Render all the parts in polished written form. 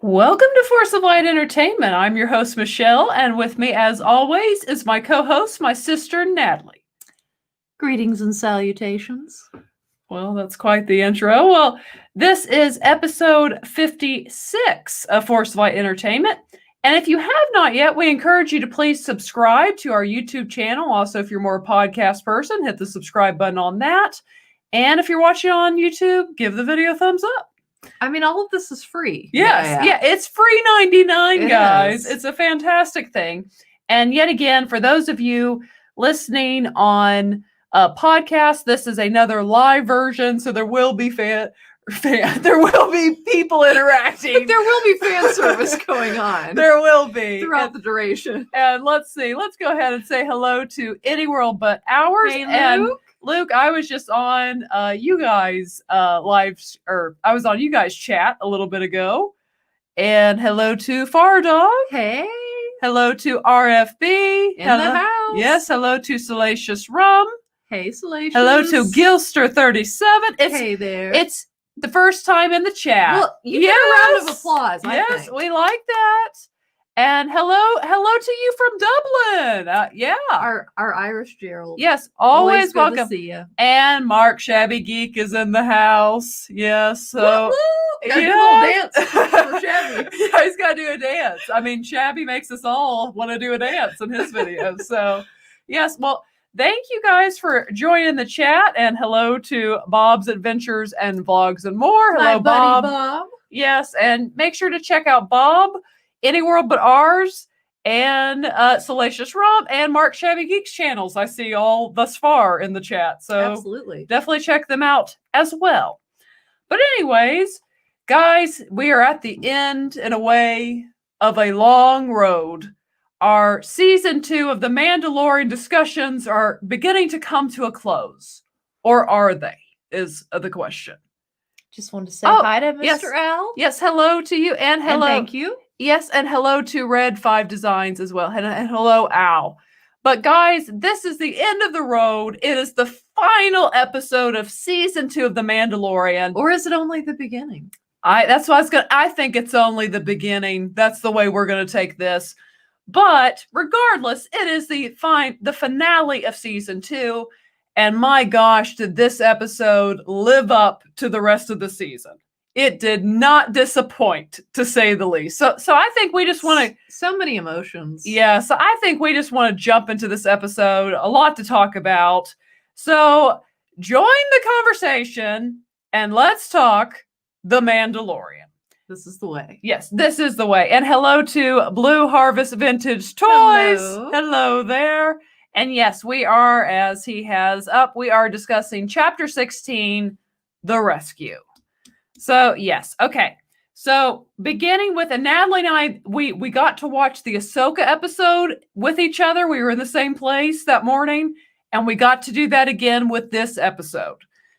Welcome to Force of Light Entertainment. I'm your host, Michelle, and with me, as always, is my co-host, my sister, Natalie. Greetings and salutations. Well, that's quite the intro. Well, this is episode 56 of Force of Light Entertainment. And if you have not yet, we encourage you to please subscribe to our YouTube channel. Also, if you're more a podcast person, hit the subscribe button on that. And if you're watching on YouTube, give the video a thumbs up. I mean, all of this is free. Yes, yeah, it's free 99, guys. Is. It's a fantastic thing. And yet again, for those of you listening on a podcast, this is another live version, so there will be there will be people interacting. There will be fan service going on. There will be throughout the duration. And let's see. Let's go ahead and say hello to Any World But Ours. Hey, Luke. And Luke, I was just on you guys I was on you guys chat a little bit ago. And hello to Fardog. Hey. Hello to RFB. In the house. Yes, hello to Salacious Rum. Hey, Salacious. Hello to Gilster37. Hey there. It's the first time in the chat. Well, you get a round of applause. Yes, I think. we like that. And hello to you from Dublin. Yeah, our Irish Gerald. Yes, always good welcome. to see you. And Mark Shabby Geek is in the house. Yes, so Gotta do a little dance for Shabby. Yeah, he's got to do a dance. I mean, Shabby makes us all want to do a dance in his videos. So, yes, well, thank you guys for joining the chat, and hello to Bob's Adventures and Vlogs and More. Hello, My buddy Bob. Yes, and make sure to check out Bob, Any World But Ours, and Salacious Rum, and Mark Shabby Geek's channels. I see all thus far in the chat, so Absolutely. definitely check them out as well. But anyways, guys, we are at the end, in a way, of a long road. Our season 2 of the Mandalorian discussions are beginning to come to a close. Or are they, is the question. Just wanted to say hi to Mr. Yes. Al. Yes, hello to you, and hello. And thank you. Yes, and hello to Red 5 Designs as well. And hello, Al. But guys, this is the end of the road. It is the final episode of season 2 of The Mandalorian. Or is it only the beginning? That's what I think it's only the beginning. That's the way we're going to take this. But regardless, it is the finale of season 2. And my gosh, did this episode live up to the rest of the season? It did not disappoint, to say the least. So I think we just want to... So many emotions. Yeah, so I think we just want to jump into this episode. A lot to talk about. So join the conversation and let's talk The Mandalorian. This is the way. Yes, this is the way. And hello to Blue Harvest Vintage Toys. Hello there. And yes, we are, as he has up, we are discussing Chapter 16, The Rescue. So, yes. Okay. So, beginning with, and Natalie and I, we got to watch the Ahsoka episode with each other. We were in the same place that morning, and we got to do that again with this episode.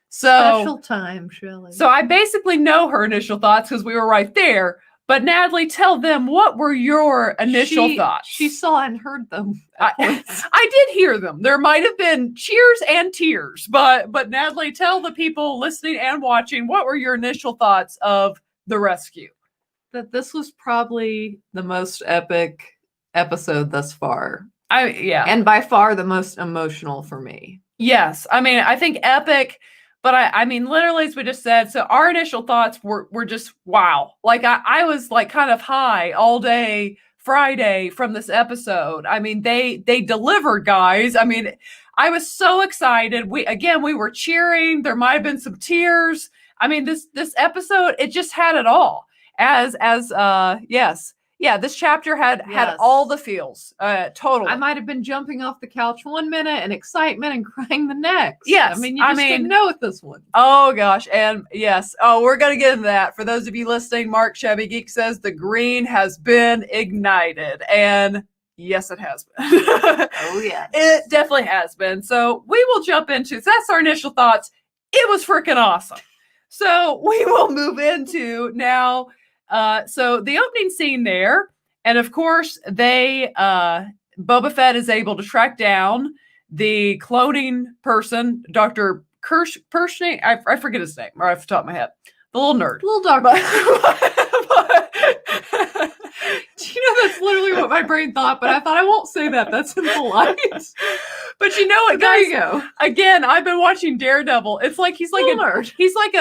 So, special time, Shirley. So, I basically know her initial thoughts because we were right there. But Natalie, tell them, what were your initial thoughts? She saw and heard them. I did hear them. There might have been cheers and tears, but Natalie, tell the people listening and watching, what were your initial thoughts of The Rescue? That this was probably the most epic episode thus far. Yeah. And by far the most emotional for me. Yes. I mean, I think epic. But I mean, literally, as we just said, so our initial thoughts were just, wow. Like, I was like kind of high all day Friday from this episode. I mean, they delivered, guys. I mean, I was so excited. We were cheering. There might have been some tears. I mean, this episode, it just had it all. Yes. Yeah, this chapter had all the feels, totally. I might have been jumping off the couch one minute in excitement and crying the next. Yes. I mean, you just didn't know with this one. Oh, gosh. And yes. Oh, we're going to get into that. For those of you listening, Mark Shabby Geek says the green has been ignited. And yes, it has been. Oh, yeah. It definitely has been. So we will jump into, so that's our initial thoughts. It was freaking awesome. So we will move into now... so the opening scene there, and of course Boba Fett is able to track down the cloning person, Dr. Pershing. I forget his name right off the top of my head. The little nerd. Little dog. literally what my brain thought, but I thought I won't say that. That's impolite. But you know what, There guys? you go. Again, I've been watching Daredevil. It's like he's like Little a nerd. he's like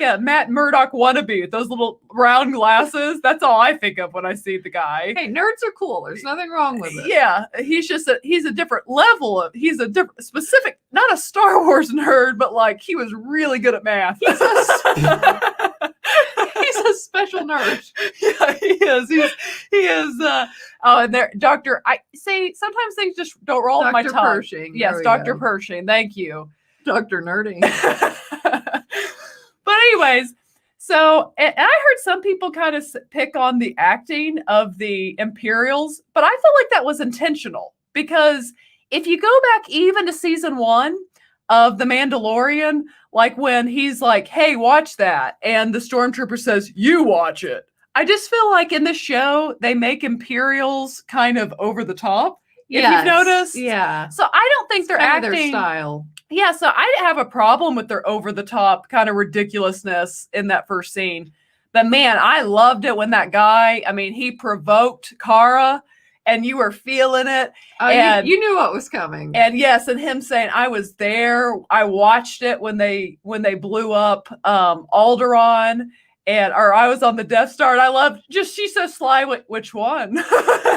a Matt Murdock wannabe with those little round glasses. That's all I think of when I see the guy. Hey, nerds are cool. There's nothing wrong with it. Yeah, he's a different level of he's a different specific, not a Star Wars nerd, but like he was really good at math. He's a special nerd. Yeah, he is. He is. Oh, and there, Doctor. I say sometimes things just don't roll off my Dr. tongue. Pershing. Yes, Dr. Pershing. Thank you. Dr. Nerding. But anyways, so and I heard some people kind of pick on the acting of the Imperials, but I feel like that was intentional because if you go back even to season 1 of The Mandalorian, like when he's like, "Hey, watch that," and the stormtrooper says, "You watch it." I just feel like in this show they make Imperials kind of over the top. If you've noticed, Yeah. So I don't think they're Kind of acting their style. Yeah, so I have a problem with their over the top kind of ridiculousness in that first scene. But man, I loved it when that guy, I mean, he provoked Kara and you were feeling it. Oh, And- you knew what was coming. And yes, and him saying, I was there. I watched it when they blew up Alderaan or I was on the Death Star. And I loved she's so sly. Which one?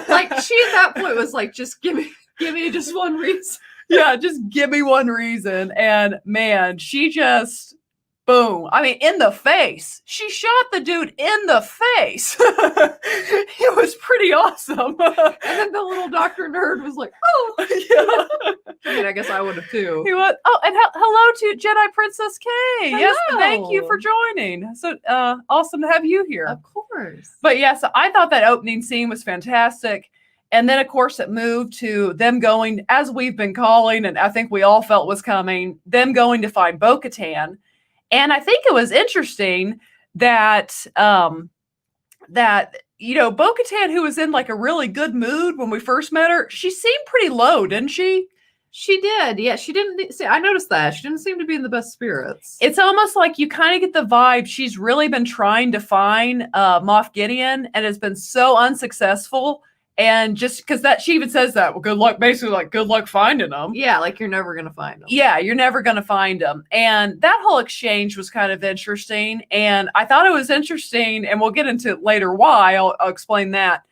Like she at that point was like, just give me just one reason. Yeah, just give me one reason. And man, she just, boom. I mean, in the face. She shot the dude in the face. It was pretty awesome. And then the little Dr. Nerd was like, oh. Yeah. I mean, I guess I would have too. He was, oh, and hello to Jedi Princess K. Yes, thank you Hello. for joining. So awesome to have you here. Of course. But yeah, so I thought that opening scene was fantastic. And then, of course, it moved to them going, as we've been calling, and I think we all felt was coming, them going to find Bo-Katan. And I think it was interesting that, Bo-Katan, who was in like a really good mood when we first met her, she seemed pretty low, didn't she? She did. Yeah, she didn't see. I noticed that. She didn't seem to be in the best spirits. It's almost like you kind of get the vibe she's really been trying to find Moff Gideon and has been so unsuccessful. And just because she even says that, well, good luck, basically like good luck finding them. Yeah, like you're never going to find them. Yeah, you're never going to find them. And that whole exchange was kind of interesting. And I thought it was interesting, and we'll get into later why. I'll explain that.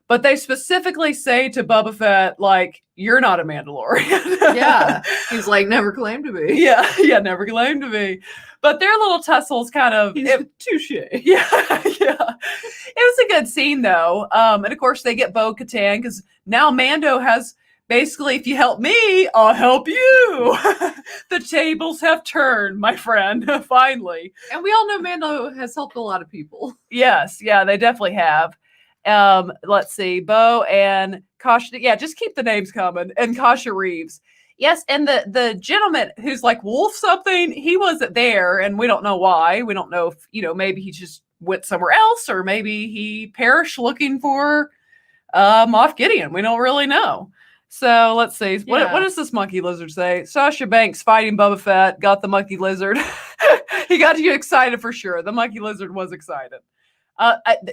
But they specifically say to Boba Fett, like, you're not a Mandalorian. Yeah. He's like, never claimed to be. Yeah, never claimed to be. But their little tussles kind of... touche. Yeah. It was a good scene, though. And, of course, they get Bo-Katan, because now Mando has... Basically, if you help me, I'll help you. The tables have turned, my friend, finally. And we all know Mando has helped a lot of people. Yes, yeah, they definitely have. Let's see, Bo and Kasha. Yeah, just keep the names coming. And Kasha Reeves. Yes, and the gentleman who's like Wolf something, he wasn't there, and we don't know why. We don't know if, maybe he just went somewhere else, or maybe he perished looking for Moff Gideon. We don't really know. So let's see. Yeah. What does this monkey lizard say? Sasha Banks fighting Boba Fett, got the monkey lizard. He got you excited for sure. The monkey lizard was excited.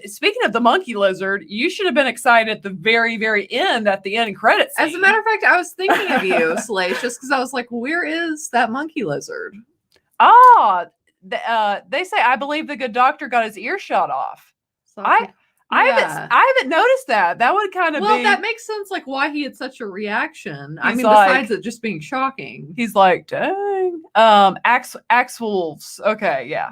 Speaking of the monkey lizard, you should have been excited at the very, very end, at the end credits. As a matter of fact, I was thinking of you, Slash, just because I was like, where is that monkey lizard? They say, I believe the good doctor got his ear shot off. So I haven't noticed that. That would kind of well, be... that makes sense, like why he had such a reaction. I He's mean, like- besides it just being shocking. He's like, dang. Axe Wolves. Okay, yeah.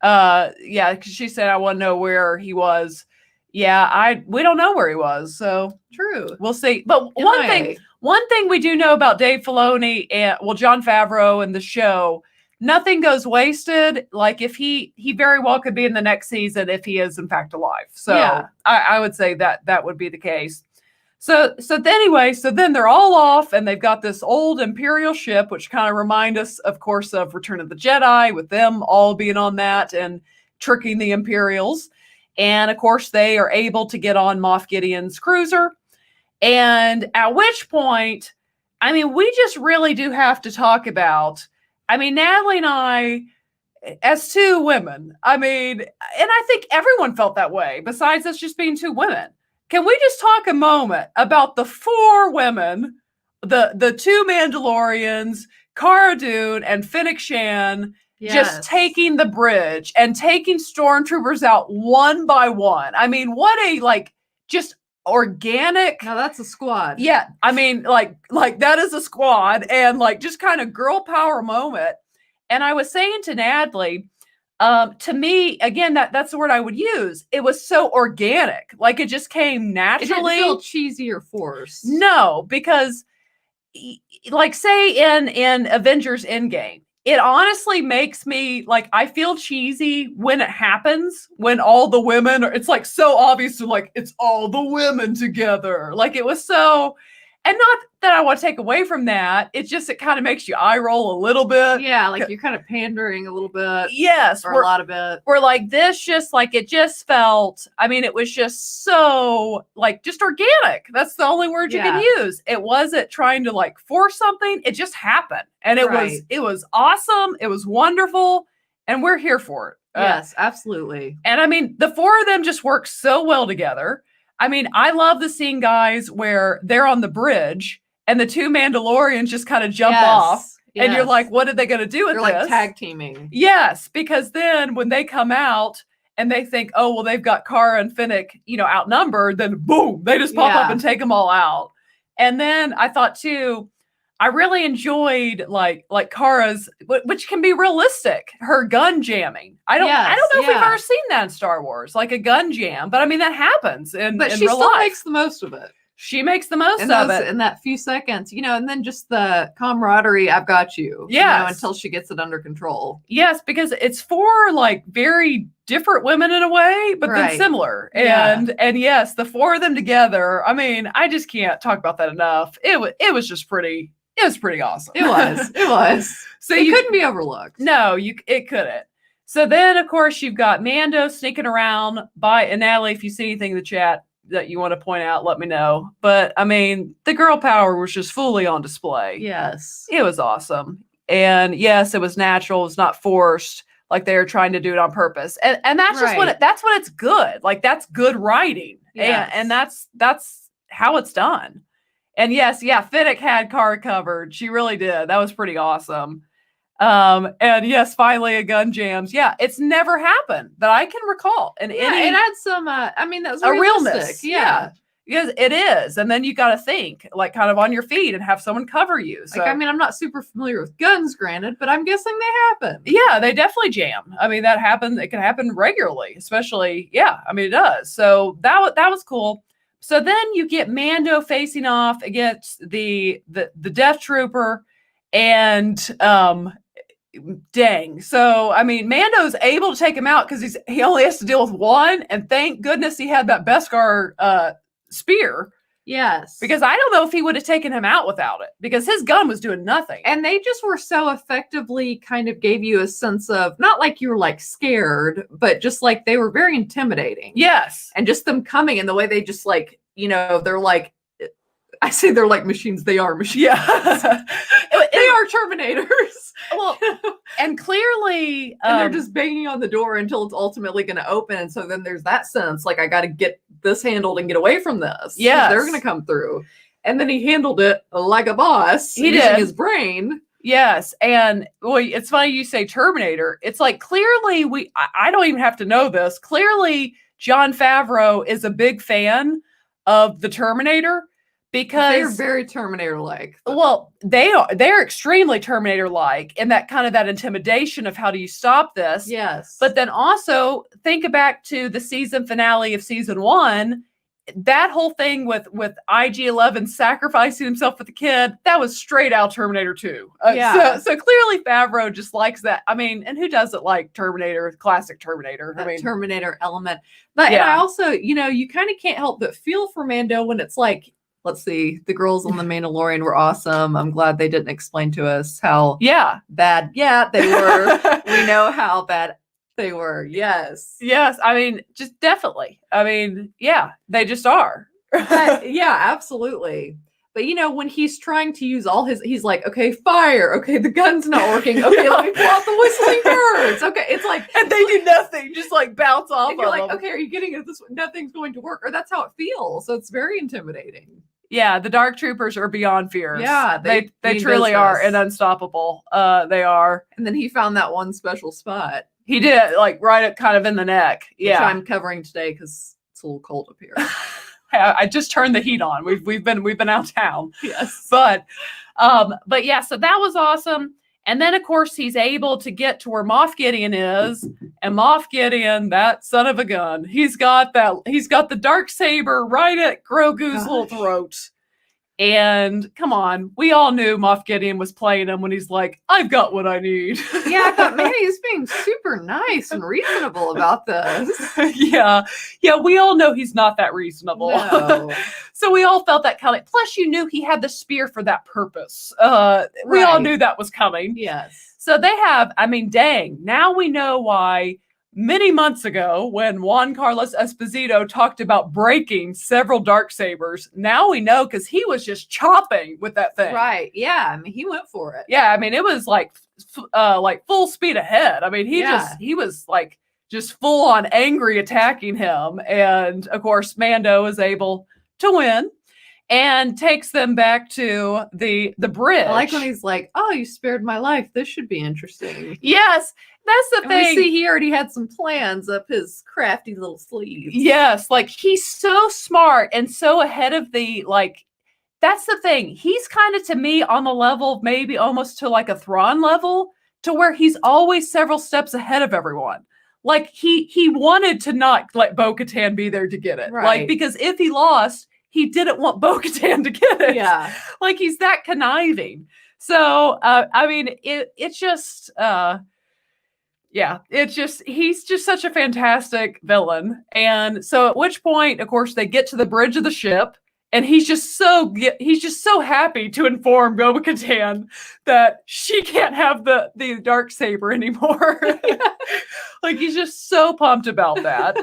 Yeah, because she said, I want to know where he was. Yeah, we don't know where he was, so True. we'll see. But one thing we do know about Dave Filoni and Jon Favreau and the show, nothing goes wasted. Like if he very well could be in the next season if he is in fact alive. So Yeah. I would say that would be the case. So then they're all off, and they've got this old Imperial ship, which kind of remind us, of course, of Return of the Jedi, with them all being on that and tricking the Imperials. And of course, they are able to get on Moff Gideon's cruiser. And at which point, I mean, we just really do have to talk about, I mean, Natalie and I, as two women, I mean, and I think everyone felt that way, besides us just being two women. can we just talk a moment about the 4 women, the 2 Mandalorians, Cara Dune and Fennec Shan, just taking the bridge and taking stormtroopers out one by one. I mean, what a just organic. Now that's a squad. Yeah, I mean, like that is a squad, and just kind of girl power moment. And I was saying to Natalie, to me, again, that's the word I would use. It was so organic, like it just came naturally. It didn't feel cheesy or forced. No, because say in Avengers Endgame, it honestly makes me I feel cheesy when it happens, when all the women are, it's so obvious to it's all the women together. It was so, and not that I want to take away from that. It's just, it kind of makes you eye roll a little bit. Yeah, you're kind of pandering a little bit. Yes. Or a lot of it. Or this just it just felt, I mean, it was just so just organic. That's the only word you can use. It wasn't trying to force something. It just happened. And it was awesome. It was wonderful. And we're here for it. Yes, absolutely. And I mean, the 4 of them just work so well together. I mean, I love the scene, guys, where they're on the bridge and the 2 Mandalorians just kind of jump off. And you're like, what are they going to do with this? They're tag teaming. Yes, because then when they come out and they think, oh, well, they've got Cara and Fennec, outnumbered, then boom, they just pop up and take them all out. And then I thought, too, I really enjoyed Cara's, which can be realistic, her gun jamming. I don't know if we've ever seen that in Star Wars, a gun jam, but I mean that happens in But in she real still life. makes the most of it. She makes the most of it in that few seconds, and then just the camaraderie. I've got you. Yes. Until she gets it under control. Yes, because it's 4 very different women in a way, but then similar. And yes, the 4 of them together. I mean, I just can't talk about that enough. It was just pretty. It was pretty awesome. It was. It was. So it couldn't be overlooked. No, it couldn't. So then, of course, you've got Mando sneaking around and Natalie, if you see anything in the chat that you want to point out, let me know. But I mean, the girl power was just fully on display. Yes. It was awesome. And yes, it was natural. It was not forced. They were trying to do it on purpose. And that's just that's when it's good. That's good writing. Yes. And that's how it's done. And yes, Fennec had Cara covered. She really did. That was pretty awesome. And yes, finally a gun jams. Yeah, it's never happened that I can recall. And it had some, I mean, that was a realness. Yeah. Yes, it is. And then you got to think kind of on your feet and have someone cover you. So I mean, I'm not super familiar with guns, granted, but I'm guessing they happen. Yeah, they definitely jam. I mean, that happens. It can happen regularly, especially. Yeah, I mean, it does. So that was cool. So then you get Mando facing off against the Death Trooper, and dang. So I mean, Mando's able to take him out because he only has to deal with one, and thank goodness he had that Beskar spear. Yes. Because I don't know if he would have taken him out without it, because his gun was doing nothing. And they just were so effectively kind of gave you a sense of, not like you were scared, but just they were very intimidating. Yes. And just them coming and the way they just they're I say they're like machines. They are machines. Yeah. They are Terminators. Well, and clearly... and they're just banging on the door until it's ultimately going to open. And so then there's that sense, I got to get this handled and get away from this. Yeah. They're going to come through. And then he handled it like a boss. He using did. His brain. Yes. And well, it's funny you say Terminator. It's clearly I don't even have to know this. Clearly, Jon Favreau is a big fan of the Terminator. Because they're very Terminator-like. Well, they're extremely Terminator-like in that kind of that intimidation of how do you stop this. Yes. But then also think back to the season finale of season 1. That whole thing with IG-11 sacrificing himself for the kid, that was straight out Terminator 2. So clearly Favreau just likes that. I mean, and who doesn't like Terminator, classic Terminator? That Terminator element. But and I also, you kind of can't help but feel for Mando when it's let's see, the girls on The Mandalorian were awesome. I'm glad they didn't explain to us how bad they were. We know how bad they were. Yes. Yes. I mean, just definitely. I mean, yeah, they just are. Yeah, absolutely. But when he's trying to use he's like, okay, fire. Okay, the gun's not working. Okay, let me pull out the whistling birds. Okay, it's like, and they do nothing, just like bounce off. And you're like, okay, are you getting it? Nothing's going to work, or that's how it feels. So it's very intimidating. Yeah, the Dark Troopers are beyond fierce. Yeah, they truly are, and unstoppable. They are. And then he found that one special spot. He did, like right kind of in the neck. Yeah, which I'm covering today because it's a little cold up here. I just turned the heat on. We've been out of town. Yes, but yeah, so that was awesome. And then of course he's able to get to where Moff Gideon is, and Moff Gideon, that son of a gun, he's got the Darksaber right at Grogu's little throat. And come on, we all knew Moff Gideon was playing him when he's like, I've got what I need. Yeah, I thought, man, he's being super nice and reasonable about this. Yeah, we all know he's not that reasonable. No. So we all felt that coming. Plus, you knew he had the spear for that purpose. We all knew that was coming. Yes. So they have, dang, now we know why many months ago, when Juan Carlos Esposito talked about breaking several Darksabers, now we know because he was just chopping with that thing. Right. Yeah. He went for it. Yeah. It was like full speed ahead. He was like just full on angry attacking him. And of course, Mando is able to win and takes them back to the bridge. I like when he's like, oh, you spared my life. This should be interesting. Yes. That's the thing. We see he already had some plans up his crafty little sleeves. Yes, like he's so smart and so ahead of that's the thing. He's kind of, to me, on the level of maybe almost to like a Thrawn level, to where he's always several steps ahead of everyone. Like he wanted to not let Bo-Katan be there to get it. Right. Like, because if he lost, he didn't want Bo-Katan to get it. Yeah. Like he's that conniving. So, it's just... yeah, he's just such a fantastic villain. And so at which point, of course, they get to the bridge of the ship, and he's just so happy to inform Bo-Katan that she can't have the Darksaber anymore. Like he's just so pumped about that.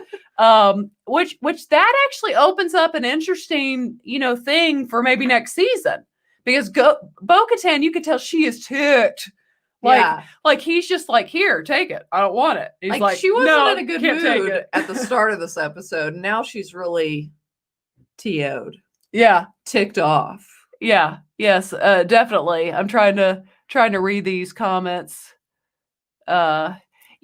Which that actually opens up an interesting, thing for maybe next season. Because Bo-Katan, you could tell she is ticked. Like he's just like, here, take it. I don't want it. He's like she wasn't no, in a good mood at the start of this episode. Now she's really TO'd. Yeah. Ticked off. Yeah. Yes, definitely. I'm trying to read these comments.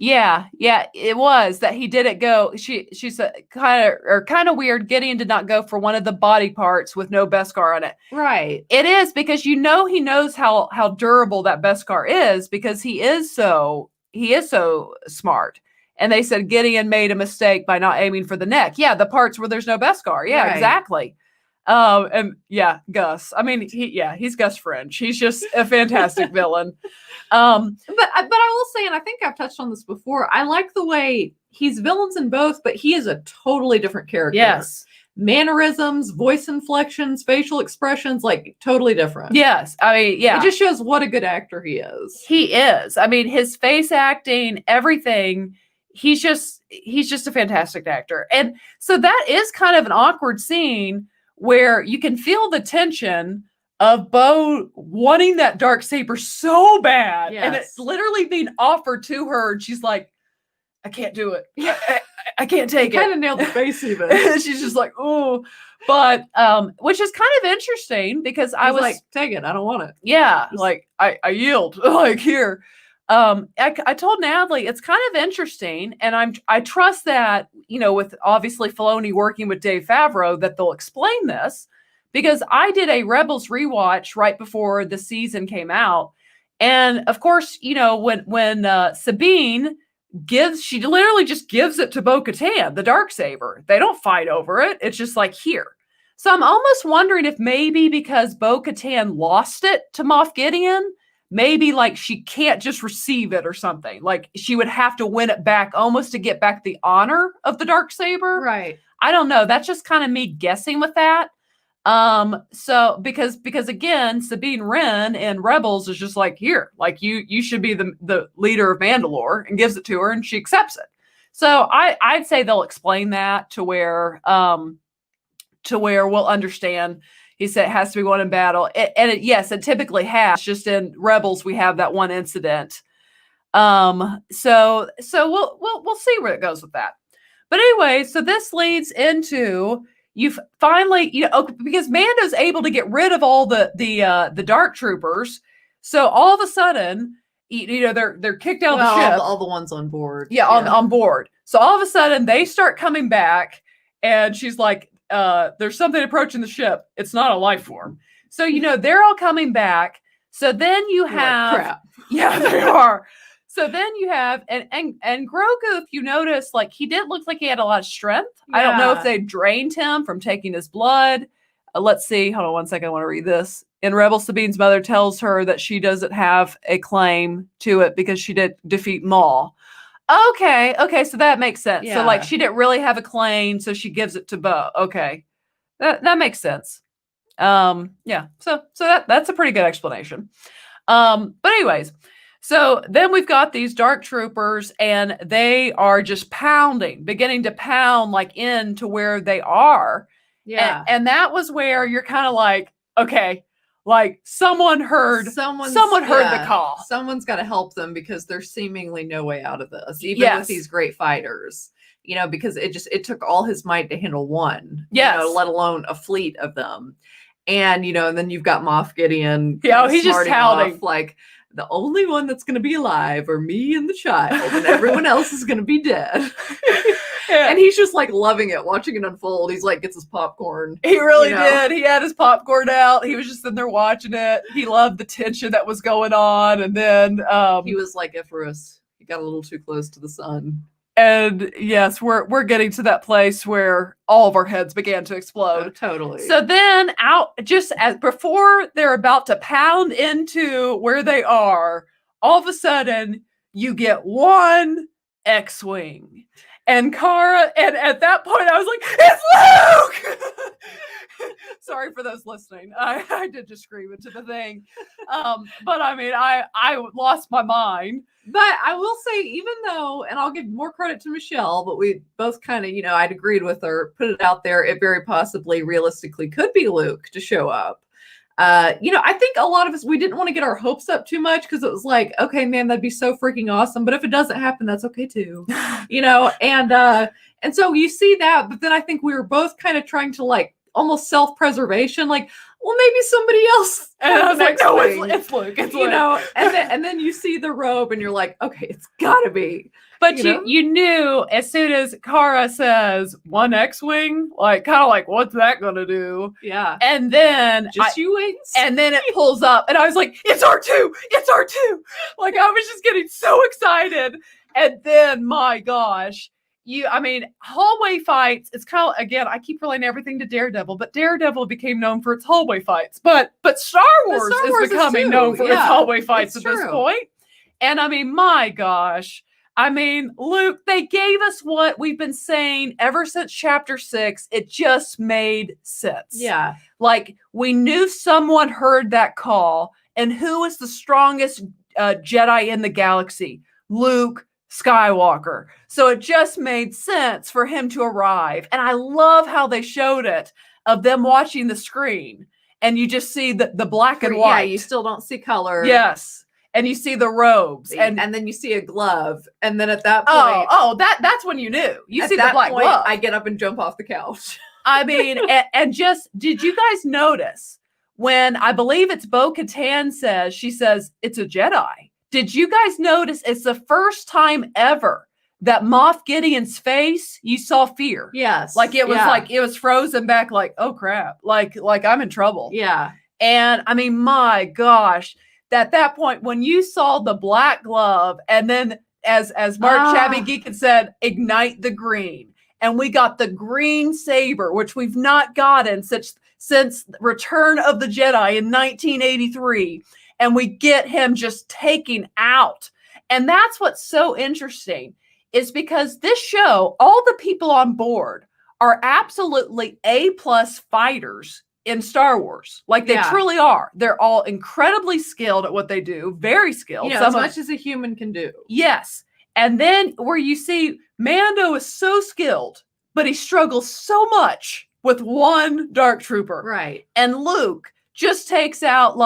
Yeah, it was that he didn't go. She's kind of weird. Gideon did not go for one of the body parts with no Beskar on it. Right. It is because he knows how durable that Beskar is, because he is so smart. And they said Gideon made a mistake by not aiming for the neck. Yeah, the parts where there's no Beskar. Yeah, right. Exactly. And yeah, Gus. He's Gus French. He's just a fantastic villain. But I will say, and I think I've touched on this before, I like the way he's villains in both, but he is a totally different character. Yes. Mannerisms, voice inflections, facial expressions, like totally different. Yes. Yeah. It just shows what a good actor he is. He is. His face acting, everything, he's just a fantastic actor. And so that is kind of an awkward scene where you can feel the tension of Bo wanting that Darksaber so bad. Yes. And it's literally being offered to her. And she's like, I can't do it. Yeah. I can't take it. Kind of nailed the face even. She's just like, oh. But, which is kind of interesting because I was like, take it. I don't want it. Yeah. Like, I yield. Like, here. I told Natalie it's kind of interesting, and I trust that, with obviously Filoni working with Dave Favreau, that they'll explain this, because I did a Rebels rewatch right before the season came out, and of course, when Sabine she literally just gives it to Bo-Katan, the Darksaber. They don't fight over it. It's just like, here. So I'm almost wondering if maybe because Bo-Katan lost it to Moff Gideon, maybe like she can't just receive it or something. Like she would have to win it back almost to get back the honor of the Darksaber. Right. I don't know. That's just kind of me guessing with that. So because again, Sabine Wren in Rebels is just like, here, like you should be the leader of Mandalore, and gives it to her and she accepts it. So I'd say they'll explain that to where we'll understand, He said it has to be won in battle. Yes, it typically has. Just in Rebels, we have that one incident. So we'll see where it goes with that. But anyway, so this leads into you finally, because Mando's able to get rid of all the dark troopers. So all of a sudden, they're kicked out of the ship. All the ones on board. Yeah, on board. So all of a sudden they start coming back, and she's like, there's something approaching the ship. It's not a life form. So, they're all coming back. So then you have, like, crap. Yeah, they are. So then you have, and Grogu, if you notice, like, he didn't look like he had a lot of strength. Yeah. I don't know if they drained him from taking his blood. Let's see. Hold on one second. I want to read this. In Rebels, Sabine's mother tells her that she doesn't have a claim to it because she did defeat Maul. Okay, so that makes sense. Yeah. So, like, she didn't really have a claim, so she gives it to Bo. Okay, that makes sense. Yeah. So that's a pretty good explanation. But anyways, so then we've got these dark troopers, and they are just beginning to pound like into where they are. Yeah. And that was where you're kind of like, okay, like someone heard the call. Someone's got to help them because there's seemingly no way out of this, even with these great fighters. Because it took all his might to handle one. Yes. Let alone a fleet of them. And and then you've got Moff Gideon. Yeah, he's just touting like, the only one that's going to be alive are me and the child, and everyone else is going to be dead. Yeah. And he's just like loving it, watching it unfold. He's like, gets his popcorn. He really did. He had his popcorn out. He was just sitting there watching it. He loved the tension that was going on. And then he was like, Icarus, he got a little too close to the sun. And yes, we're getting to that place where all of our heads began to explode. Oh, totally. So then before they're about to pound into where they are, all of a sudden you get one X-Wing. And Cara, and at that point I was like, it's Luke! Sorry for those listening. I did just scream into the thing. But I mean, I lost my mind. But I will say, even though, and I'll give more credit to Michelle, but we both kind of, I'd agreed with her, put it out there, it very possibly realistically could be Luke to show up. I think a lot of us, we didn't want to get our hopes up too much because it was like, okay, man, that'd be so freaking awesome. But if it doesn't happen, that's okay too. And so you see that, but then I think we were both kind of trying to like almost self-preservation, like, well, maybe somebody else. And I was like, no, it's Luke. It's Luke. And then you see the robe and you're like, okay, it's gotta be. But you knew as soon as Cara says one X-Wing, like kind of like, what's that gonna do? Yeah. And then you wait. And then it pulls up, and I was like, it's R2, it's R2. Like I was just getting so excited. And then my gosh, hallway fights. It's kind of, again, I keep relating everything to Daredevil, but Daredevil became known for its hallway fights. But Star Wars is becoming known for its hallway fights at this point. And I mean, my gosh. Luke, they gave us what we've been saying ever since Chapter 6. It just made sense. Yeah. Like, we knew someone heard that call. And who is the strongest Jedi in the galaxy? Luke Skywalker. So it just made sense for him to arrive. And I love how they showed it, of them watching the screen. And you just see the black and white. Yeah, you still don't see color. Yes. And you see the robes, and then you see a glove, and then at that point, that's when you knew. You see the black point, glove. I get up and jump off the couch. And just, did you guys notice when I believe it's Bo-Katan she says it's a Jedi? Did you guys notice it's the first time ever that Moff Gideon's face, you saw fear? Yes, like it was frozen back, like, oh crap, like I'm in trouble. Yeah, and my gosh. At that point, when you saw the black glove, and then as Mark Shabby Geek had said, ignite the green, and we got the green saber, which we've not gotten since Return of the Jedi in 1983, and we get him just taking out. And that's what's so interesting, is because this show, all the people on board are absolutely A+ fighters in Star Wars. Like, they truly are. They're all incredibly skilled at what they do. Very skilled. As much as a human can do. Yes. And then where you see Mando is so skilled, but he struggles so much with one dark trooper. Right. And Luke just takes out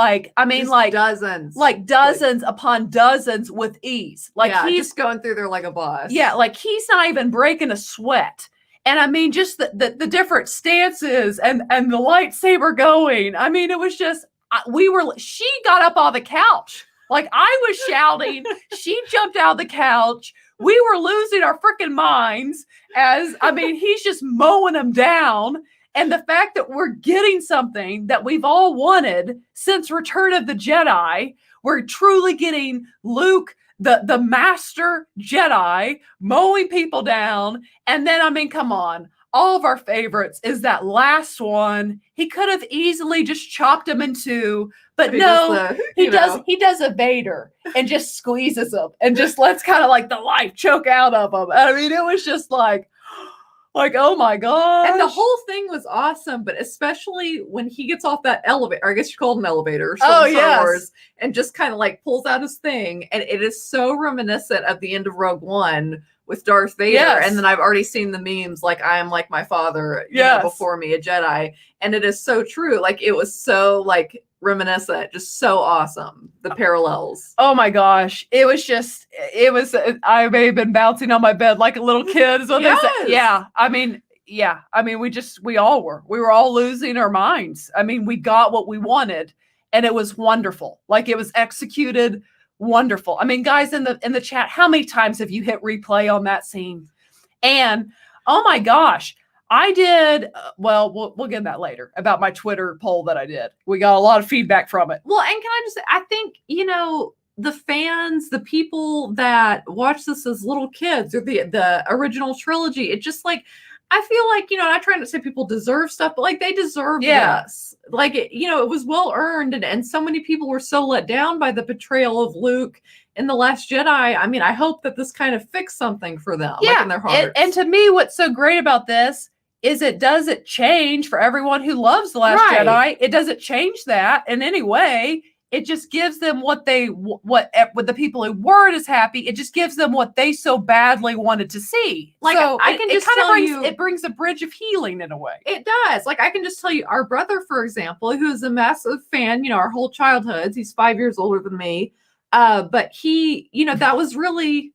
dozens upon dozens with ease. He's just going through there like a boss. Yeah, he's not even breaking a sweat. And I mean, just the different stances and the lightsaber going. I mean, it was just she got up on the couch. I was shouting. She jumped out of the couch. We were losing our freaking minds he's just mowing them down. And the fact that we're getting something that we've all wanted since Return of the Jedi, we're truly getting Luke, the master Jedi, mowing people down. And then, come on. All of our favorites is that last one. He could have easily just chopped him in two, but no, he does a Vader and just squeezes him and just lets kind of the life choke out of him. I mean, it was just oh my God. And the whole thing was awesome, but especially when he gets off that elevator, I guess you called an elevator, Star Wars, and just kind of pulls out his thing. And it is so reminiscent of the end of Rogue One with Darth Vader. Yes. And then I've already seen the memes, I am like my father, you know, before me, a Jedi. And it is so true. It was so reminiscent, just so awesome. The parallels. Oh my gosh. It was I may have been bouncing on my bed like a little kid is what they said. Yeah. We all were. We were all losing our minds. We got what we wanted and it was wonderful. It was executed wonderful. Guys in the chat, how many times have you hit replay on that scene? And oh my gosh, I did. We'll get in that later about my Twitter poll that I did. We got a lot of feedback from it. Well, and can I just say, I think, the fans, the people that watch this as little kids or the original trilogy, it just I feel I try not to say people deserve stuff, but they deserve this. It was well earned, and so many people were so let down by the portrayal of Luke in The Last Jedi. I hope that this kind of fixed something for them, in their hearts. And to me, what's so great about this is it doesn't change for everyone who loves The Last Jedi. It doesn't change that in any way. It just gives them what with the people who weren't as happy, it just gives them what they so badly wanted to see. It brings a bridge of healing in a way. It does. I can just tell you, our brother, for example, who is a massive fan, our whole childhoods, he's 5 years older than me. But he, that was really...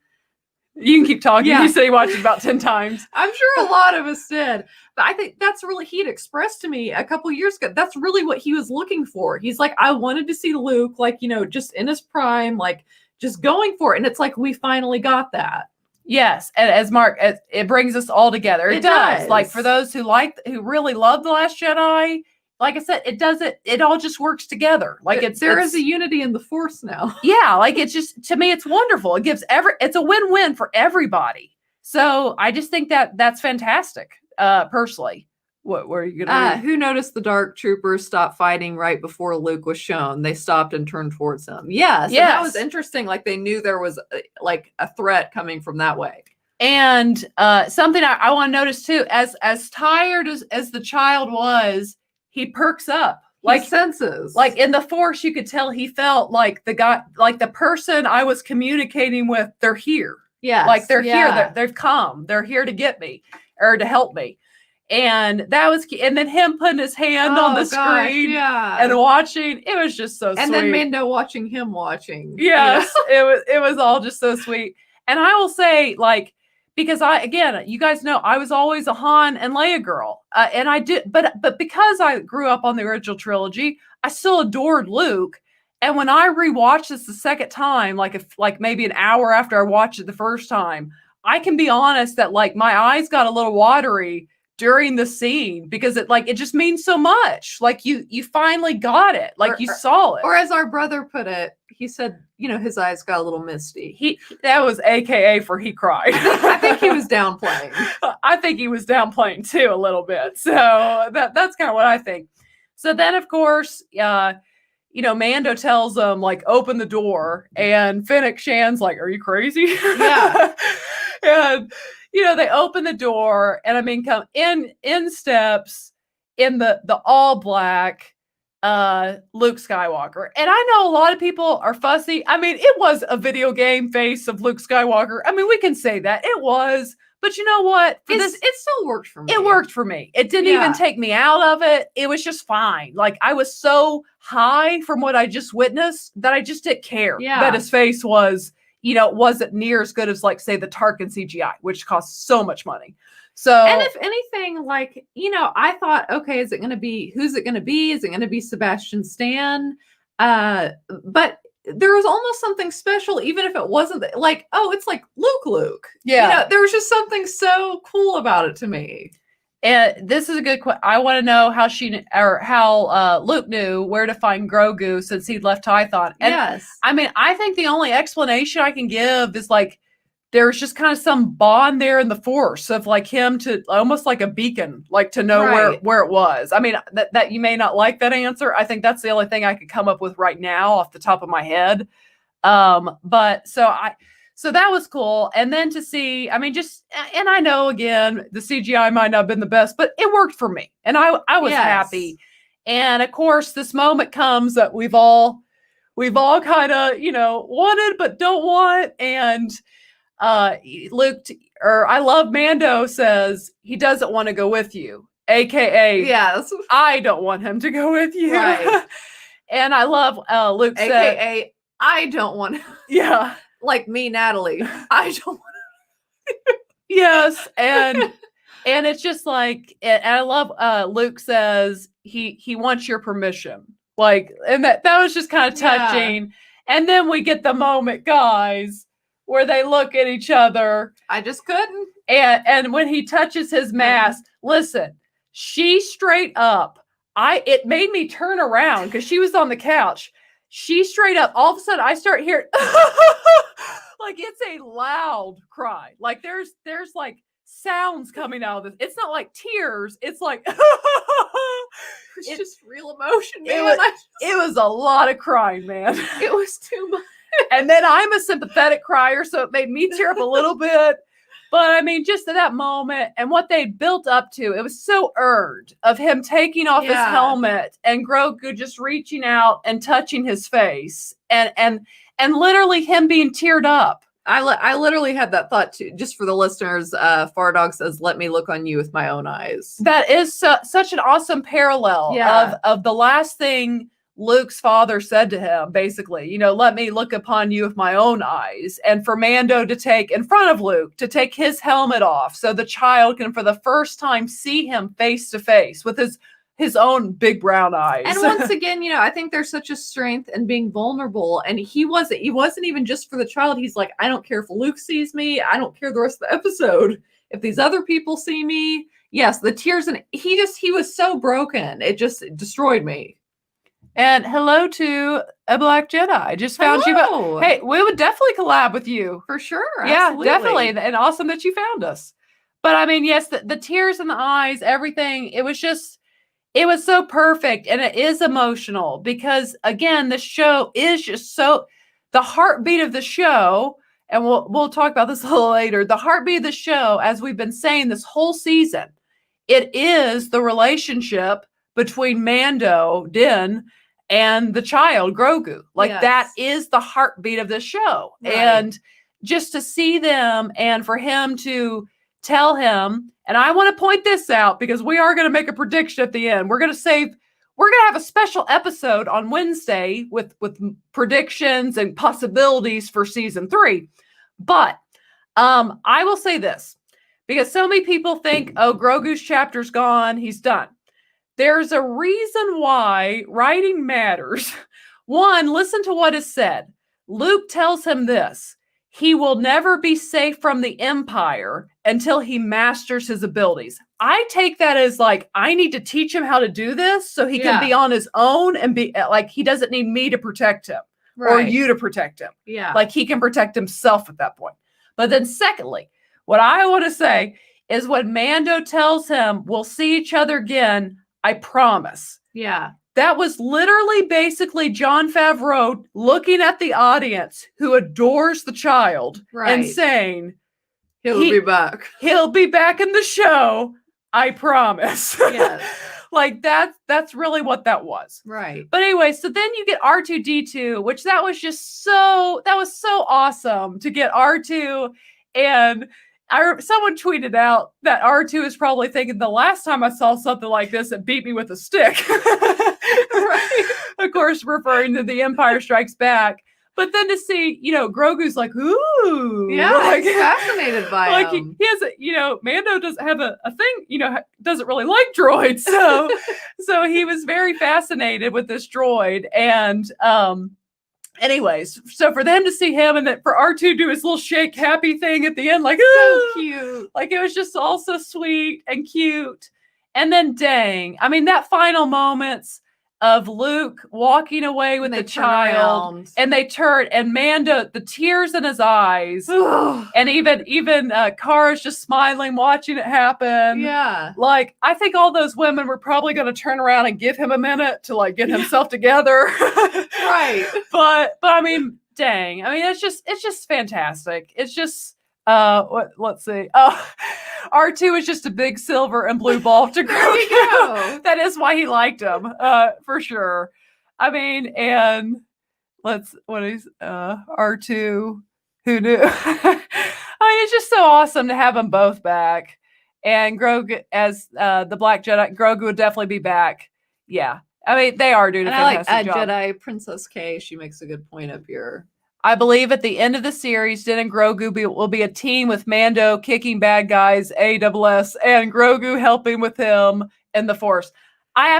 You can keep talking. Yeah. You said he watched it about 10 times. I'm sure a lot of us did. But I think that's really, he'd expressed to me a couple years ago, that's really what he was looking for. He's I wanted to see Luke, just in his prime, just going for it. And it's we finally got that. Yes. And as Mark, it brings us all together. It does. For those who really love The Last Jedi, like I said, it all just works together. There is a unity in the Force now. Yeah. It's just, to me, it's wonderful. It gives it's a win-win for everybody. So I just think that's fantastic. Personally, what were you going to who noticed the dark troopers stop fighting right before Luke was shown? They stopped and turned towards him. Yes. That was interesting. They knew there was a threat coming from that way. And something I want to notice too, as tired as the child was, he perks up. Senses. In the Force, you could tell he felt the guy, the person I was communicating with, they're here. Yeah. They're here. They've come. They're here to get me or to help me. And that was key. And then him putting his hand on the screen and watching. It was just so sweet. And then Mando watching him watching. Yes. It was all just so sweet. And I will say, because you guys know, I was always a Han and Leia girl. And I did, but because I grew up on the original trilogy, I still adored Luke. And when I rewatched this the second time, maybe an hour after I watched it the first time, I can be honest that my eyes got a little watery during the scene because it just means so much. You finally got it. You saw it. Or as our brother put it, he said, his eyes got a little misty. That was AKA for he cried. I think he was downplaying. I think he was downplaying too a little bit. So that's kind of what I think. So then of course, Mando tells them open the door, and Fennec Shan's are you crazy? Yeah. And they open the door, and come in steps in the all black Luke Skywalker. And I know a lot of people are fussy. It was a video game face of Luke Skywalker. We can say that it was, But you know what? It still worked for me. It worked for me. It didn't even take me out of it. It was just fine. Like, I was so high from what I just witnessed that I just didn't care that his face was, wasn't near as good as, like, say, the Tarkin CGI, which costs so much money. So, and if anything, like, I thought, okay, who's it going to be? Is it going to be Sebastian Stan? But there was almost something special, even if it wasn't like, oh, it's like Luke. Yeah. There was just something so cool about it to me. And this is a good question. I want to know how Luke knew where to find Grogu since he'd left Tython. And yes. I mean, I think the only explanation I can give is like, there's just kind of some bond there in the Force of like him to almost like a beacon, like to know where it was. I mean, that you may not like that answer. I think that's the only thing I could come up with right now off the top of my head. But so that was cool. And then to see, I mean, and I know again, the CGI might not have been the best, but it worked for me. And I was happy. And of course, this moment comes that we've all kind of, wanted, but don't want. And I love Mando says he doesn't want to go with you, aka yes, I don't want him to go with you, right? And I love Luke aka said, I don't want like me, Natalie, I don't want yes, and it's just like, and I love Luke says he wants your permission, like, and that was just kind of touching. And then we get the moment, guys, where they look at each other. I just couldn't. And when he touches his mask, listen, she straight up, it made me turn around because she was on the couch. She straight up, all of a sudden I start hearing, like, it's a loud cry. Like there's like sounds coming out of this. It's not like tears. It's like, it's just real emotion, man. It was a lot of crying, man. It was too much. And then I'm a sympathetic crier, so it made me tear up a little bit. But I mean, just at that moment and what they built up to, it was so earned of him taking off his helmet and Grogu just reaching out and touching his face and literally him being teared up. I literally had that thought too. Just for the listeners, Fardog says, "Let me look on you with my own eyes." That is such an awesome parallel of the last thing Luke's father said to him, basically, let me look upon you with my own eyes. And for Mando to take, in front of Luke, to take his helmet off so the child can for the first time see him face to face with his own big brown eyes. And once again, I think there's such a strength in being vulnerable. And he wasn't even just for the child. He's like, I don't care if Luke sees me. I don't care the rest of the episode. If these other people see me, yes, the tears. And he was so broken. It just destroyed me. And hello to a Black Jedi. I just found you. Hey, we would definitely collab with you. For sure. Yeah, definitely. And awesome that you found us. But I mean, yes, the tears in the eyes, everything, it was so perfect. And it is emotional because, again, the show is just so, the heartbeat of the show, and we'll talk about this a little later, the heartbeat of the show, as we've been saying this whole season, it is the relationship between Mando, Din, and the child, Grogu. Like, that is the heartbeat of the show. Right. And just to see them and for him to tell him, and I want to point this out because we are going to make a prediction at the end. We're going to have a special episode on Wednesday with predictions and possibilities for season 3. But I will say this, because so many people think, oh, Grogu's chapter's gone, he's done. There's a reason why writing matters. One, listen to what is said. Luke tells him this: he will never be safe from the Empire until he masters his abilities. I take that as like, I need to teach him how to do this so he can be on his own and be like, he doesn't need me to protect him or you to protect him. Yeah. Like, he can protect himself at that point. But then secondly, what I want to say is when Mando tells him, we'll see each other again, I promise. Yeah. That was literally basically Jon Favreau looking at the audience who adores the child and saying, he'll be back. He'll be back in the show. I promise. Yes. Like that's really what that was. Right. But anyway, so then you get R2-D2, which that was so awesome to get R2 and someone tweeted out that R2 is probably thinking the last time I saw something like this, it beat me with a stick. Right. Of course, referring to The Empire Strikes Back. But then to see, Grogu's like, ooh. Yeah, like, he's fascinated by him. He has Mando doesn't have a thing, doesn't really like droids. So he was very fascinated with this droid. And anyways, so for them to see him and then for R2 do his little shake happy thing at the end, like, so cute. Like it was just all so sweet and cute. And then dang, I mean, that final moments of Luke walking away with the child and they turn and Mando, the tears in his eyes and even Kara's just smiling watching it happen. Yeah. Like I think all those women were probably going to turn around and give him a minute to like get himself together. Right. But I mean, dang. I mean, it's just fantastic. It's just let's see. Oh, R2 is just a big silver and blue ball to Grogu. That is why he liked him, for sure. I mean, and R2, who knew? I mean, it's just so awesome to have them both back. And Grogu as the Black Jedi, Grogu would definitely be back. Yeah. I mean, they are doing a fantastic job. Jedi Princess K, she makes a good point up here. I believe at the end of the series, Din and Grogu will be a team with Mando kicking bad guys, AWS, and Grogu helping with him in the Force. I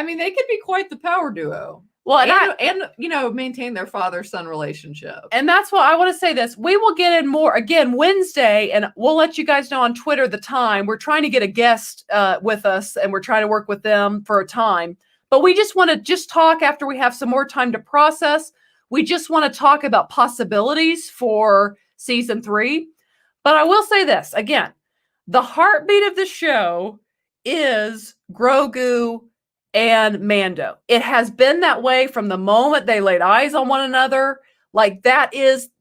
mean, they could be quite the power duo. Well, and maintain their father-son relationship. And that's why I want to say this. We will get in more again Wednesday, and we'll let you guys know on Twitter the time. We're trying to get a guest with us, and we're trying to work with them for a time. But we just want to talk after we have some more time to process. We just want to talk about possibilities for season 3. But I will say this again, the heartbeat of the show is Grogu and Mando. It has been that way from the moment they laid eyes on one another. Like that is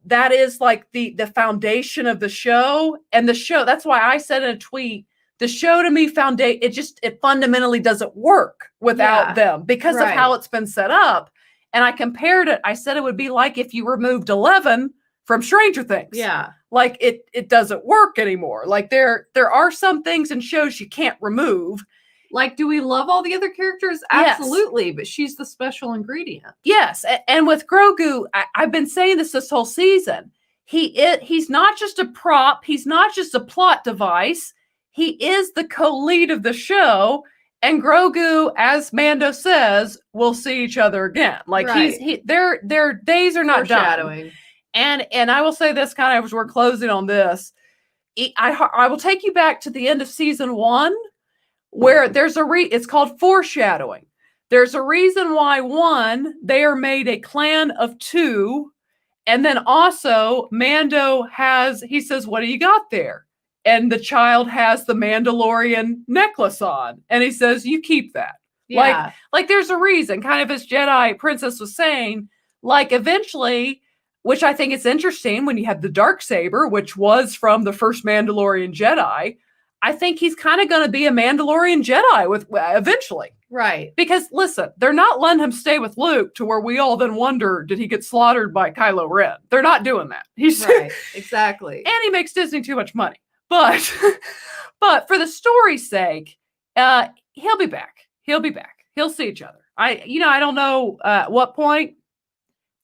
like the foundation of the show. And the show, that's why I said in a tweet, the show to me it fundamentally doesn't work without them because of how it's been set up. And I compared it. I said it would be like if you removed 11 from Stranger Things. Yeah. Like it doesn't work anymore. Like there are some things in shows you can't remove. Like, do we love all the other characters? Absolutely. Yes. But she's the special ingredient. Yes. And with Grogu, I've been saying this whole season. He's not just a prop. He's not just a plot device. He is the co-lead of the show. And Grogu, as Mando says, will see each other again. Like their days are not done. And I will say this kind of as we're closing on this. I will take you back to the end of season 1, where there's it's called foreshadowing. There's a reason why 1, they are made a clan of 2, and then also Mando he says, "What do you got there?" And the child has the Mandalorian necklace on. And he says, "You keep that." Yeah. Like there's a reason, kind of as Jedi Princess was saying, like eventually, which I think is interesting when you have the Darksaber, which was from the first Mandalorian Jedi. I think he's kind of going to be a Mandalorian Jedi eventually. Right. Because listen, they're not letting him stay with Luke to where we all then wonder, did he get slaughtered by Kylo Ren? They're not doing that. Right. Exactly. And he makes Disney too much money. But for the story's sake, he'll be back. He'll be back. He'll see each other. I don't know at what point.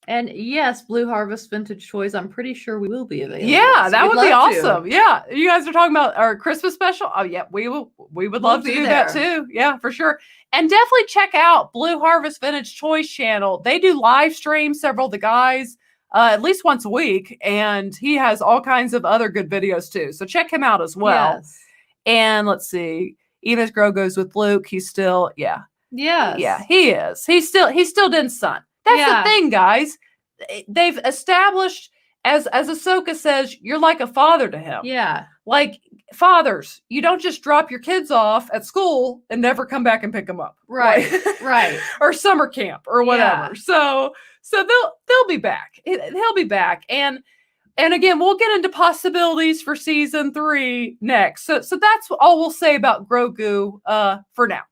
And yes, Blue Harvest Vintage Toys, I'm pretty sure we will be available. Yeah, that would be awesome. Yeah. You guys are talking about our Christmas special? Oh, yeah, we would love to do that too. Yeah, for sure. And definitely check out Blue Harvest Vintage Toys channel. They do live streams, several of the guys. At least once a week, and he has all kinds of other good videos too. So check him out as well. Yes. And let's see, even as Grogu's with Luke, he's still, he is. He's still Din's son. That's the thing, guys. They've established, as Ahsoka says, you're like a father to him. Yeah. Like fathers, you don't just drop your kids off at school and never come back and pick them up. Right. Right. Or summer camp or whatever. Yeah. So they'll be back. He'll be back. And again, we'll get into possibilities for season 3 next. So that's all we'll say about Grogu for now.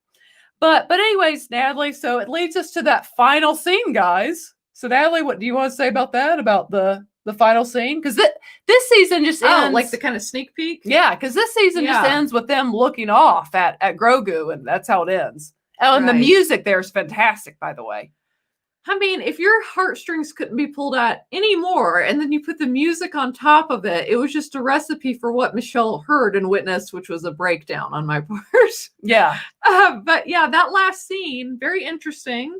But anyways, Natalie, so it leads us to that final scene, guys. So Natalie, what do you want to say about that? About the the final scene? Because this season just ends like the kind of sneak peek. Yeah, because this season just ends with them looking off at Grogu, and that's how it ends. Oh, and the music there is fantastic, by the way. I mean, if your heartstrings couldn't be pulled out anymore, and then you put the music on top of it, it was just a recipe for what Michelle heard and witnessed, which was a breakdown on my part. Yeah. But yeah, that last scene, very interesting.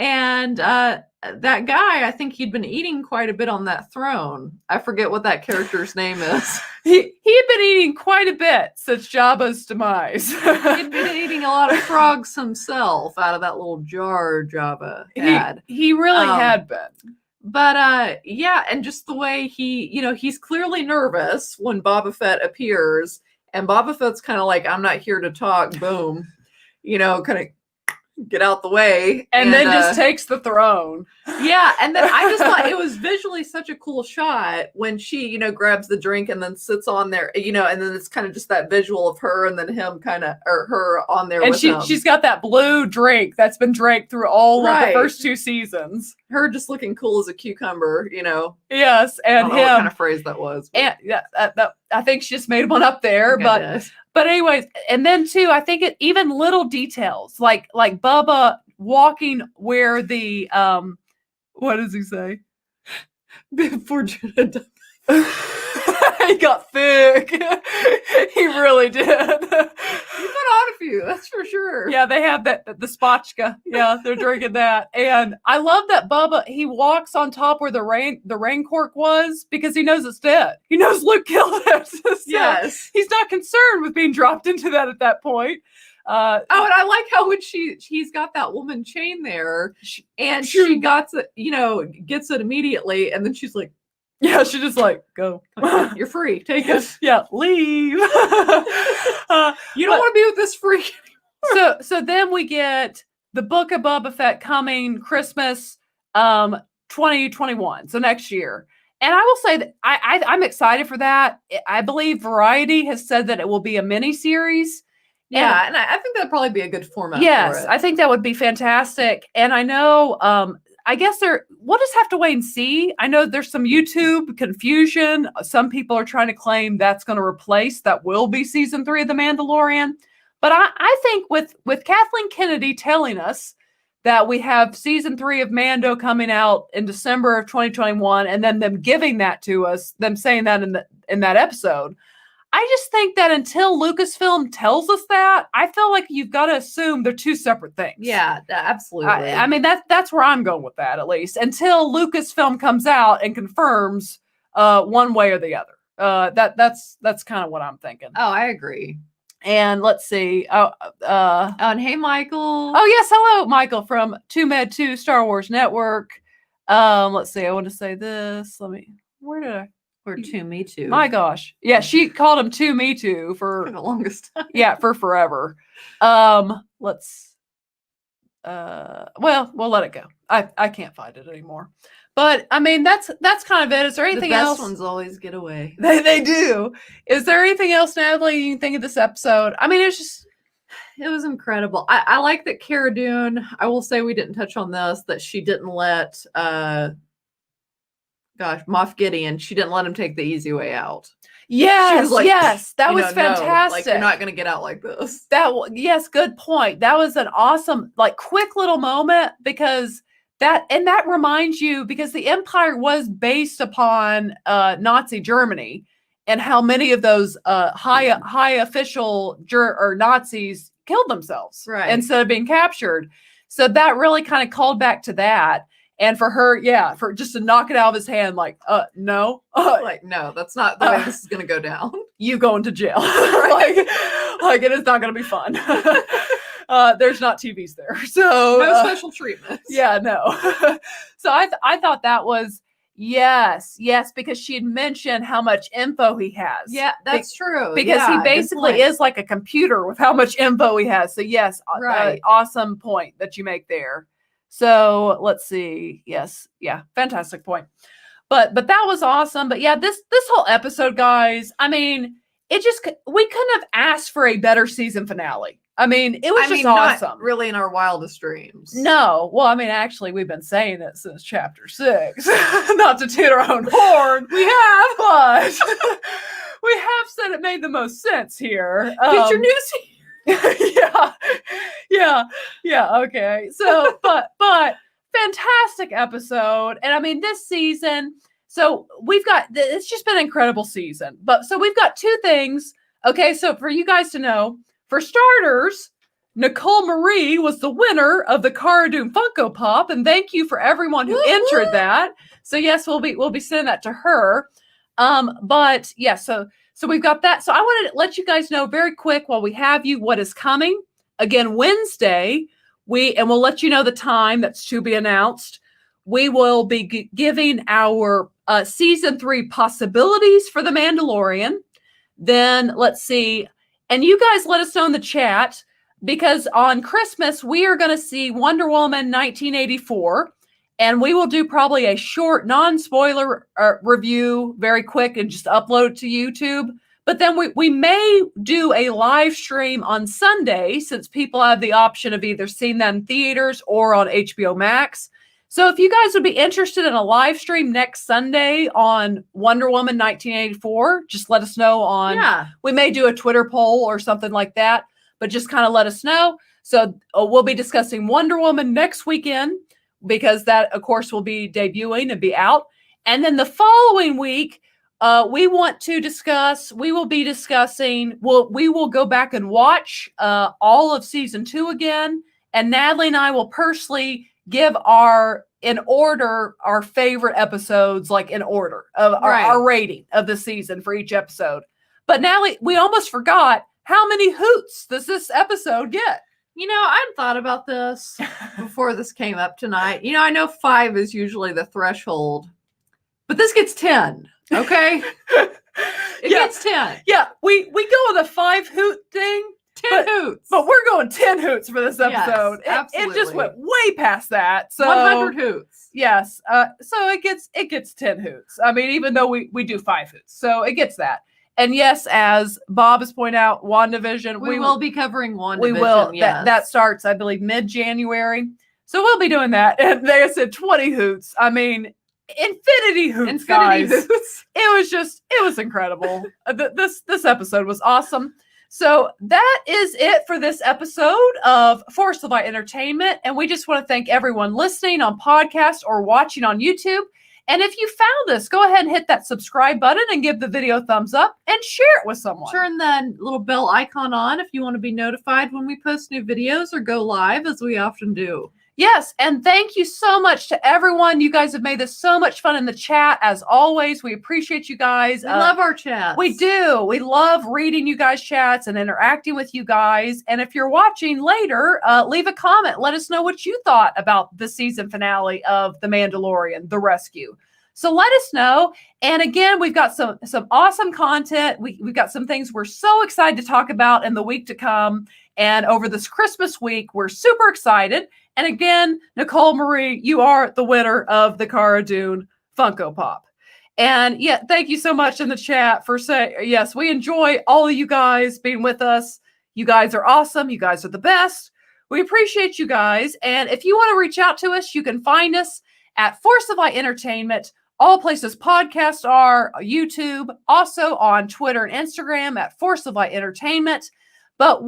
And that guy, I think he'd been eating quite a bit on that throne. I forget what that character's name is. He had been eating quite a bit since Jabba's demise. He'd been eating a lot of frogs himself out of that little jar Jabba had. He really had been. But yeah, and just the way he's clearly nervous when Boba Fett appears, and Boba Fett's kind of like, I'm not here to talk, boom. Kind of get out the way, and then just takes the throne. Yeah, and then I just thought it was visually such a cool shot when she grabs the drink and then sits on there, and then it's kind of just that visual of her and then him or her on there, and she's got that blue drink that's been drank through all of the first 2 seasons. Her just looking cool as a cucumber, Yes, and him. What kind of phrase that was? And I think she just made one up there, But anyways, and then too, I think even little details like Bubba walking where the what does he say? Before Jeddah. He got thick. He really did. You put on a few, that's for sure. Yeah, they have the spotchka. Yeah, they're drinking that. And I love that Bubba, he walks on top where the rain cork was because he knows it's dead. He knows Luke killed it. So yes. He's not concerned with being dropped into that at that point. And I like how when he's got that woman chain there, and she got it, gets it immediately, and then she's like, yeah, she just like, go. You're free. Take it. Yeah, leave. You don't want to be with this freak anymore. So then we get the Book of Boba Fett coming Christmas 2021, so next year. And I will say that I'm excited for that. I believe Variety has said that it will be a mini-series. Yeah, and I think that'd probably be a good format for it. I think that would be fantastic. And I know... I guess we'll just have to wait and see. I know there's some YouTube confusion. Some people are trying to claim that's going to replace that will be season 3 of The Mandalorian. But I think with Kathleen Kennedy telling us that we have season 3 of Mando coming out in December of 2021, and then them giving that to us, them saying that in that episode, I just think that until Lucasfilm tells us that, I feel like you've got to assume they're 2 separate things. Yeah, absolutely. I mean, that's where I'm going with that, at least. Until Lucasfilm comes out and confirms one way or the other. That's kind of what I'm thinking. Oh, I agree. And let's see. And hey, Michael. Oh, yes. Hello, Michael from 2Med2 Star Wars Network. Let's see. I want to say this. Where did I? Or To Me Too. My gosh. Yeah, she called him To Me Too for the longest time. Yeah, for forever. Well, we'll let it go. I can't find it anymore. But I mean, that's kind of it. Is there anything else? The best ones always get away. They do. Is there anything else, Natalie, you can think of this episode? I mean, it was incredible. I like that Cara Dune, I will say we didn't touch on this, that she didn't let Moff Gideon, she didn't let him take the easy way out. Yes, that was fantastic. No, you're not going to get out like this. Yes, good point. That was an awesome, quick little moment because that reminds you, because the Empire was based upon Nazi Germany and how many of those high official Nazis killed themselves instead of being captured. So that really kind of called back to that. And for her, for just to knock it out of his hand, no. No, that's not the way this is going to go down. You going to jail. It is not going to be fun. There's not TVs there. So no special treatment. Yeah, no. So I thought that was, yes, because she had mentioned how much info he has. Yeah, that's true. Because he basically is like a computer with how much info he has. So yes, awesome point that you make there. So let's see. Yes. Yeah. Fantastic point. But that was awesome. But yeah, this whole episode, guys, I mean, we couldn't have asked for a better season finale. I mean, it was just awesome. Not really in our wildest dreams. No. Well, I mean, actually, we've been saying it since chapter 6. Not to toot our own horn. We have. But we have said it made the most sense here. Get your news here. Yeah. Okay. So, but fantastic episode. And I mean, this season, so it's just been an incredible season. But so we've got 2 things. Okay. So for you guys to know, for starters, Nicole Marie was the winner of the Cara Dune Funko Pop. And thank you for everyone who entered that. So yes, we'll be sending that to her. But yeah, so we've got that. So I wanted to let you guys know very quick while we have you what is coming. Again, Wednesday, we'll let you know the time that's to be announced. We will be giving our season 3 possibilities for The Mandalorian. Then let's see. And you guys let us know in the chat, because on Christmas, we are going to see Wonder Woman 1984. And we will do probably a short, non-spoiler review, very quick, and just upload it to YouTube. But then we may do a live stream on Sunday, since people have the option of either seeing that in theaters or on HBO Max. So if you guys would be interested in a live stream next Sunday on Wonder Woman 1984, just let us know we may do a Twitter poll or something like that, but just kind of let us know. So we'll be discussing Wonder Woman next weekend, because that, of course, will be debuting and be out. And then the following week, we will go back and watch all of season 2 again. And Natalie and I will personally give our favorite episodes, like in order of our rating of the season for each episode. But Natalie, we almost forgot, how many hoots does this episode get? I hadn't thought about this before this came up tonight. I know 5 is usually the threshold, but this gets 10. Okay. It gets 10. Yeah. We go with a 5 hoot thing. 10 hoots. But we're going 10 hoots for this episode. Yes, it just went way past that. So 100 hoots. Yes. So it gets 10 hoots. I mean, even though we do 5 hoots. So it gets that. And yes, as Bob has pointed out, WandaVision. We will be covering WandaVision. We will. Yes. That starts, I believe, mid-January. So we'll be doing that. And like I said, 20 hoots. I mean, infinity hoots, guys. Hoots. It was incredible. This episode was awesome. So that is it for this episode of Force of Light Entertainment. And we just want to thank everyone listening on podcast or watching on YouTube. And if you found us, go ahead and hit that subscribe button and give the video a thumbs up and share it with someone. Turn that little bell icon on if you want to be notified when we post new videos or go live, as we often do. Yes, and thank you so much to everyone. You guys have made this so much fun in the chat. As always, we appreciate you guys. We love our chats. We do. We love reading you guys' chats and interacting with you guys. And if you're watching later, leave a comment. Let us know what you thought about the season finale of The Mandalorian, The Rescue. So let us know. And again, we've got some awesome content. We've got some things we're so excited to talk about in the week to come. And over this Christmas week, we're super excited. And again, Nicole Marie, you are the winner of the Cara Dune Funko Pop. And yeah, thank you so much in the chat for saying, yes, we enjoy all of you guys being with us. You guys are awesome. You guys are the best. We appreciate you guys. And if you want to reach out to us, you can find us at Force of Light Entertainment, all places podcasts are, YouTube, also on Twitter and Instagram at Force of Light Entertainment. But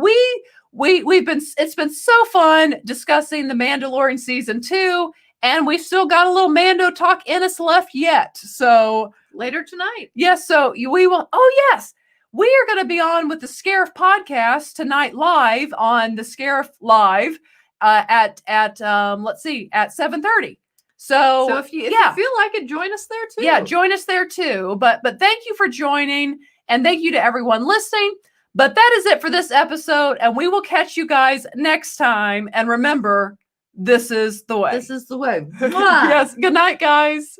it's been so fun discussing The Mandalorian season 2, and we've still got a little Mando talk in us left yet. So later tonight. Yes. So we will. Oh yes. We are going to be on with the Scarif podcast tonight live on the Scarif Live at 7:30. So if you feel like it, join us there too. Yeah, join us there too. But thank you for joining, and thank you to everyone listening. But that is it for this episode, and we will catch you guys next time. And remember, this is the way. This is the way. Yes. Good night, guys.